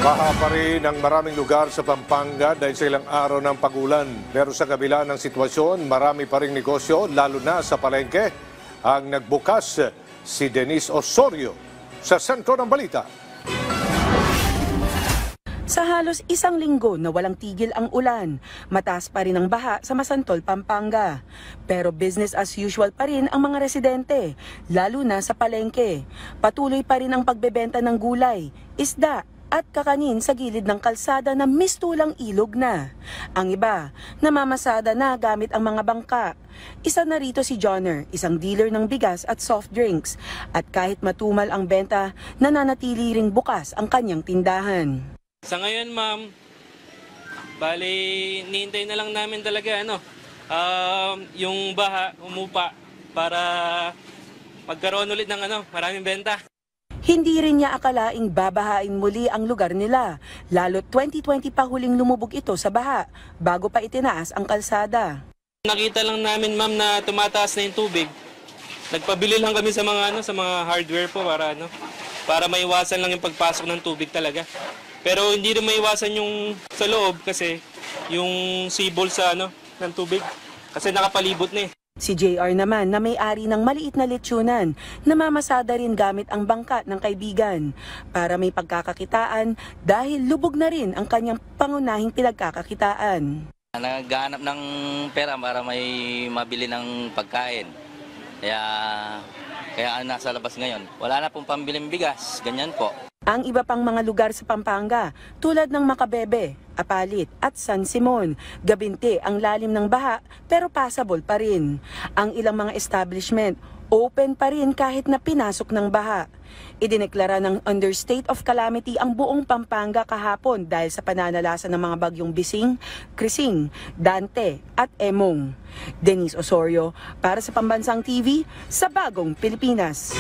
Baha pa rin ang maraming lugar sa Pampanga dahil sa ilang araw ng pagulan. Pero sa kabila ng sitwasyon, marami pa ring negosyo, lalo na sa palengke, ang nagbukas. Si Denise Osorio sa sentro ng balita. Sa halos isang linggo na walang tigil ang ulan, mataas pa rin ang baha sa Masantol, Pampanga. Pero business as usual pa rin ang mga residente, lalo na sa palengke. Patuloy pa rin ang pagbebenta ng gulay, isda at kakanin sa gilid ng kalsada na mistulang ilog na. Ang iba, namamasada na gamit ang mga bangka. Isa na rito si Johnner, isang dealer ng bigas at soft drinks. At kahit matumal ang benta, nananatili ring bukas ang kanyang tindahan. Sa ngayon, ma'am, bali, nihintay na lang namin talaga yung baha umupa para magkaroon ulit ng maraming benta. Hindi rin niya akalaing babahain muli ang lugar nila, lalo 2020 pa huling lumubog ito sa baha, bago pa itinaas ang kalsada. Nakita lang namin, ma'am, na tumataas na yung tubig. Nagpabili lang kami sa mga hardware po para maiwasan lang yung pagpasok ng tubig talaga. Pero hindi rin maiwasan yung sa loob kasi yung sibol ng tubig kasi nakapalibot na eh. Si JR naman na may-ari ng maliit na lechonan, namamasada rin gamit ang bangka ng kaibigan para may pagkakakitaan dahil lubog na rin ang kanyang pangunahing pinagkakakitaan. Naghahanap ng pera para may mabili ng pagkain. Kaya nasa labas ngayon. Wala na pong pambiling bigas, ganyan po. Ang iba pang mga lugar sa Pampanga tulad ng Macabebe, Apalit at San Simon, gabinti ang lalim ng baha pero passable pa rin. Ang ilang mga establishment open pa rin kahit na pinasok ng baha. Idineklara ng under state of calamity ang buong Pampanga kahapon dahil sa pananalasa ng mga bagyong Bising, Krising, Dante at Emong. Denise Osorio para sa Pambansang TV sa Bagong Pilipinas.